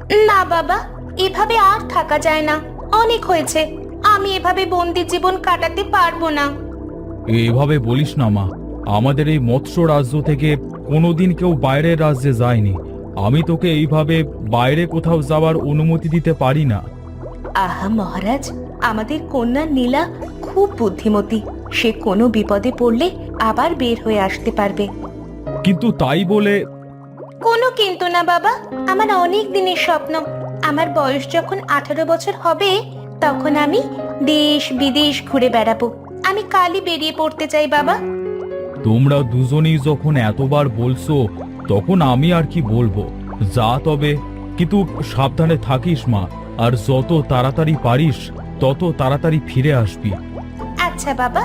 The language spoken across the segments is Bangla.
না বাবা, এভাবে আর থাকা যায় না, অনেক হয়েছে। আমি এভাবে বন্দি জীবন কাটাতে পারবো না। এভাবে বলিস না মা, আমাদের এই মৎস্য রাজ্য থেকে কোনোদিন কেউ বাইরের রাজ্যে যায়নি। আমি তোকে এইভাবে বাইরে কোথাও যাওয়ার অনুমতি দিতে পারি না। আহা মহারাজ, আমাদের কন্যা নীলা খুব বুদ্ধিমতী। সে কোনো বিপদে পড়লে আবার বের হয়ে আসতে পারবে। কিন্তু তাই বলে কোনো কিন্তু না বাবা, আমার অনেক দিনের স্বপ্ন। আমার বয়স যখন 18 বছর হবে, তখন আমি দেশ বিদেশ ঘুরে বেড়াবো। আমি কালই বেরিয়ে পড়তে চাই বাবা। তোমরা দুজনেই যখন এতবার বলছো, তখন আমি আর কি বলবো। যা তবে, কিন্তু সাবধানে থাকিস মা, আর যত তাড়াতাড়ি পারিস তত তাড়াতাড়ি ফিরে আসবি। আচ্ছা বাবা।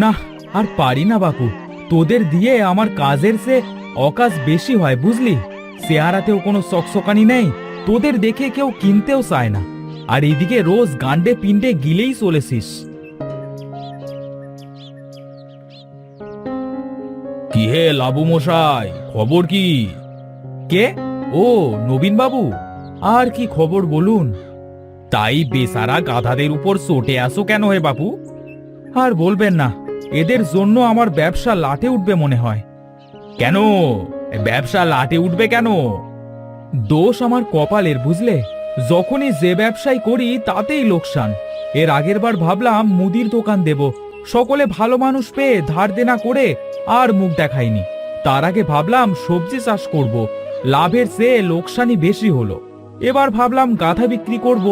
না, আর পারি না বাপু। তোদের দিয়ে আমার কাজের সে অকাজ বেশি হয়, বুঝলি। চেহারাতেও কোনো চকচকানি নেই, তোদের দেখে কেউ কিনতেও চায় না। আর এইদিকে রোজ গান্ডে পিণ্ডে গিলেই চলেছিস। কি হে লাবু মশাই, খবর কি? কে? ও নবীন বাবু। আর কি খবর বলুন। তাই বেচারা গাধাদের উপর চটে আসো কেন হে বাপু? আর বলবেন না, এদের জন্য আমার ব্যবসা লাটে উঠবে মনে হয়। কেন ব্যবসা লাটে উঠবে কেন? দোষ আমার কপালের, বুঝলে। যখনই যে ব্যবসায় করি তাতেই লোকসান। এর আগের বার ভাবলাম মুদির দোকান দেব, সকলে ভালো মানুষ পেয়ে ধার দেনা করে আর মুখ দেখাইনি। তার আগে ভাবলাম সবজি চাষ করব, লাভের চেয়ে লোকসানই বেশি হলো। এবার ভাবলাম গাধা বিক্রি করব,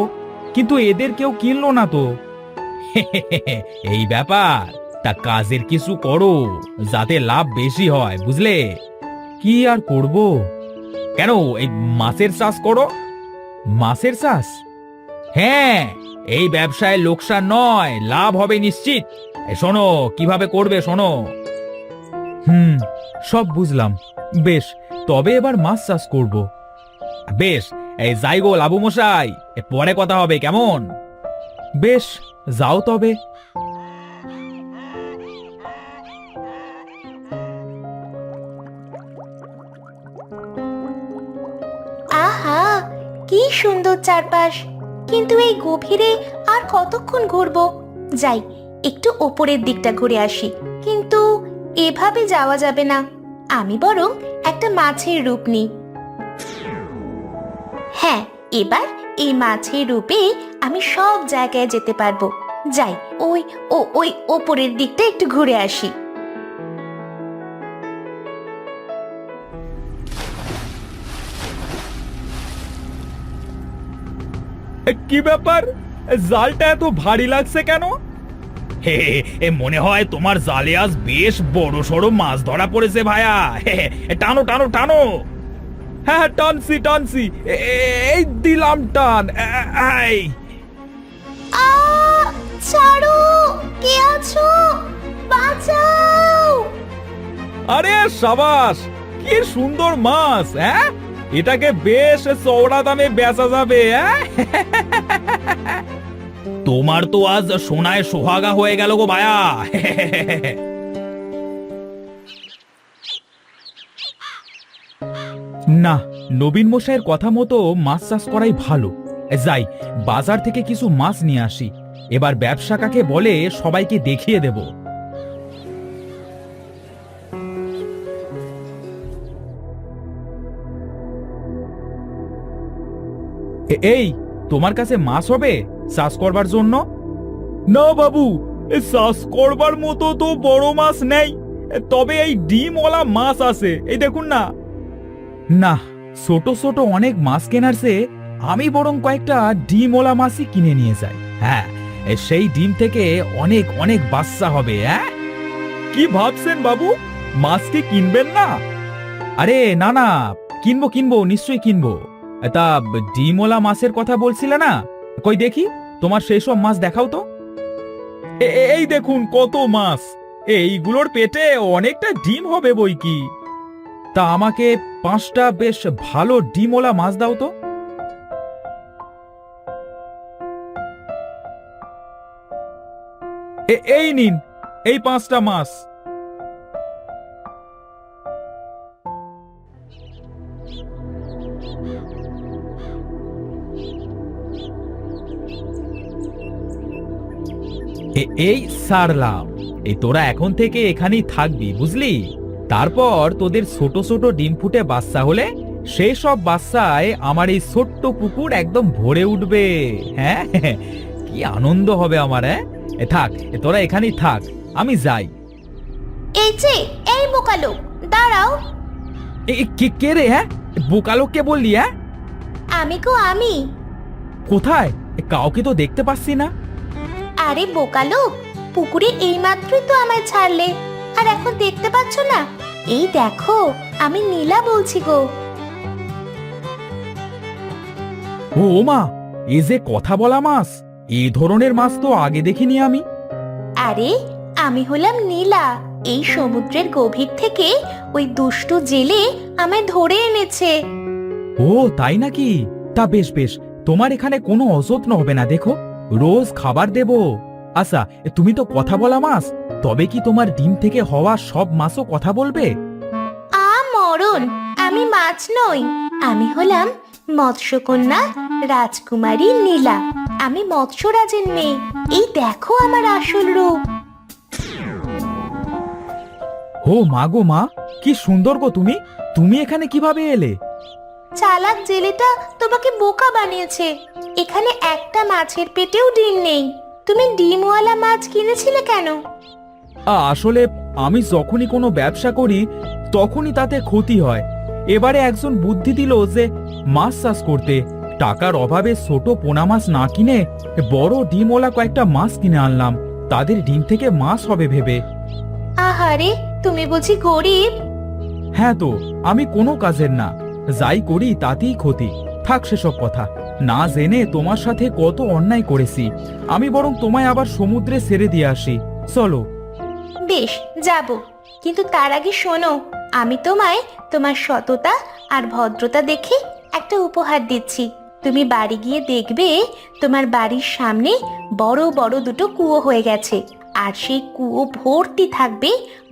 কিন্তু এদের কেউ কিনলো না তো। এই ব্যাপার। তা কাজের কিছু করো, যাতে লাভ বেশি হয়, বুঝলে। কি আর করব? কেন, এই মাছের চাষ করো। মাছের চাষ? হ্যাঁ, এই ব্যবসায় লোকসান নয়, লাভ হবে নিশ্চিত। শোনো কিভাবে করবে, শোনো। সব বুঝলাম। বেশ, তবে এবার মাছ চাষ করব। বেশ, এই যাই গো লাবু মশাই, পরে কথা হবে, কেমন? বেশ, যাও তবে। আহা, কি সুন্দর চারপাশ। কিন্তু এই গভীরে আর কতক্ষণ ঘুরবো? যাই, একটু ওপরের দিকটা ঘুরে আসি। কিন্তু এভাবে যাওয়া যাবে না, আমি বরং একটা মাছের রূপ নিই। হ্যাঁ, এবার এই মাছের রূপে আমি সব জায়গায় যেতে পারবো। যাই, ওই ওপরের দিকটা একটু ঘুরে আসি। কি ব্যাপার, জালটা এত ভারী লাগছে কেন? হে, মনে হয় তোমার জালে আজ বেশ বড় সড়ো মাছ ধরা পড়েছে ভায়া। টানো টানো টানো। হ্যাঁ, টানছি টানছি, এই দিলাম টান। এই ছাড়ো, কে আছো? বাঁচাও! আরে সাবাস, কি সুন্দর মাছ। হ্যাঁ, এটাকে বেশ চওড়া দামে বেচা যাবে। তোমার তো আজ সোনায় সোহাগা হয়ে গেল গো ভায়া। না, নবীন মশাইয়ের কথা মতো মাছ চাষ করাই ভালো। যাই, বাজার থেকে কিছু মাছ নিয়ে আসি। এবার ব্যবসা কাকে বলে সবাইকে দেখিয়ে দেব। এই, তোমার কাছে মাছ হবে চাষ করবার জন্য? না বাবু, চাষ করবার মতো তো বড় মাছ নেই, তবে এই ডিমওয়ালা মাছ আছে, এই দেখুন না। না, ছোট ছোট অনেক মাছ কেনার চেয়ে আমি বরং কয়েকটা ডিমওয়ালা মাছই কিনে নিয়ে যাই। হ্যাঁ, সেই ডিম থেকে অনেক অনেক বাচ্চা হবে। কি ভাবছেন বাবু, মাছ কি কিনবেন না? আরে না না, কিনবো কিনবো, নিশ্চয়ই কিনবো। তা ডিমওয়ালা মাছের কথা বলছিলে না? কই দেখি, তোমার সেই সব মাছ দেখাও তো। এই দেখুন কত মাছ, এইগুলোর পেটে অনেকটা ডিম হবে বই কি। তা আমাকে 5টা বেশ ভালো ডিমওয়ালা মাছ দাও তো। এই নিন, এই 5টা মাছ। এই সারলাম। এই তোরা এখন থেকে এখানেই থাকবি, বুঝলি? তারপর তোদের ছোট ছোট ডিম ফুটে বাচ্চা হলে সেই সব বাচ্চায় আমার এই ছোট্ট পুকুর একদম ভরে উঠবে। হ্যাঁ, কি আনন্দ হবে আমার। হ্যাঁ, থাক, তোরা এখানেই থাক, আমি যাই। এই যে, এই বোকালো, দাঁড়াও। কে রে? হ্যাঁ, বোকালো কে বললি? হ্যাঁ, আমি গো, আমি। কোথায়? কাউকে তো দেখতে পাচ্ছি না। আরে বোকালো, পুকুরে এইমাত্রই তো আমায় ছাড়লে, আর এখন দেখতে পাচ্ছ না? এই দেখো, আমি নীলা বলছি গো। ও মা, এ যে কথা বলা মাছ! এই ধরনের মাছ তো আগে দেখিনি আমি। আরে, আমি হলাম নীলা। এই সমুদ্রের গভীর থেকে ওই দুষ্টু জেলে আমায় ধরে এনেছে। ও তাই নাকি? তা বেশ বেশ, তোমার এখানে কোনো অযত্ন হবে না, দেখো, রোজ খাবার দেব। আচ্ছা, তুমি তো কথা বলা মাছ, তবে কি তোমার ডিম থেকে হওয়া সব মাছও কথা বলবে? মরণ, আমি মাছ নই। আমি হলাম মৎস্যকন্যা রাজকুমারী নীলা। আমি মৎস্যরাজের মেয়ে। এই দেখো আমার আসল রূপ। ও মা গো মা, কি সুন্দর গো তুমি! তুমি এখানে কিভাবে এলে? চালাক জেলেটা তোমাকে বোকা বানিয়েছে। এখানে একটা মাছের পেটেও ডিম নেই। তুমি ডিমওয়ালা মাছ কিনেছিলে কেন? আসলে আমি যখনই কোনো ব্যবসা করি তখনই তাতে ক্ষতি হয়। এবারে একজন বুদ্ধি দিল যে মাছ চাষ করতে। টাকার অভাবে ছোট পোনা মাছ না কিনে বড় ডিমওয়ালা কয়েকটা মাছ কিনে আনলাম, তাদের ডিম থেকে মাছ হবে ভেবে। আহারে, তুমি বুঝি গরিব? হ্যাঁ তো, আমি কোনো কাজের না, যাই করি তাতেই ক্ষতি। থাক সেসব কথা, না জেনে তোমার সাথে কত অন্যায় করেছি। আমি বরং তোমায় আবার সমুদ্রে ছেড়ে দিয়ে আসি, চলো। বেশ, যাব, কিন্তু তার আগে শোনো, আমি তোমায় তোমার সততা আর ভদ্রতা দেখে একটা উপহার দিচ্ছি। তুমি বাড়ি গিয়ে দেখবে তোমার বাড়ির সামনে বড় বড় দুটো কুয়ো হয়ে গেছে, আর সেই কুয়ো ভর্তি থাকবে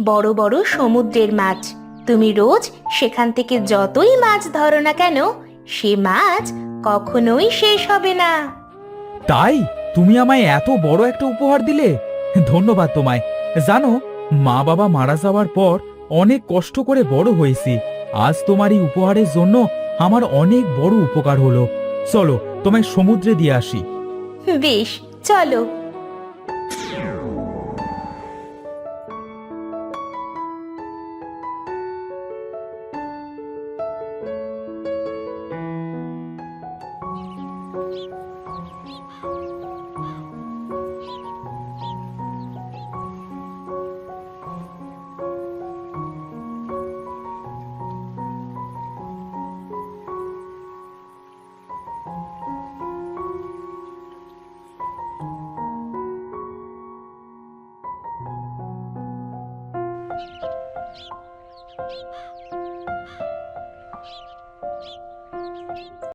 বড় বড় সমুদ্রের মাছ। তুমি রোজ সেখান থেকে যতই মাছ ধরো না কেন, সে মাছ কখনোই শেষ হবে না। তাই তুমি আমায় এত বড় একটা উপহার দিলে, ধন্যবাদ তোমায়। জানো, মা বাবা মারা যাওয়ার পর অনেক কষ্ট করে বড় হয়েছি। আজ তোমার এই উপহারের জন্য আমার অনেক বড় উপকার হলো। চলো, তোমায় সমুদ্রে দিয়ে আসি। বেশ, চলো।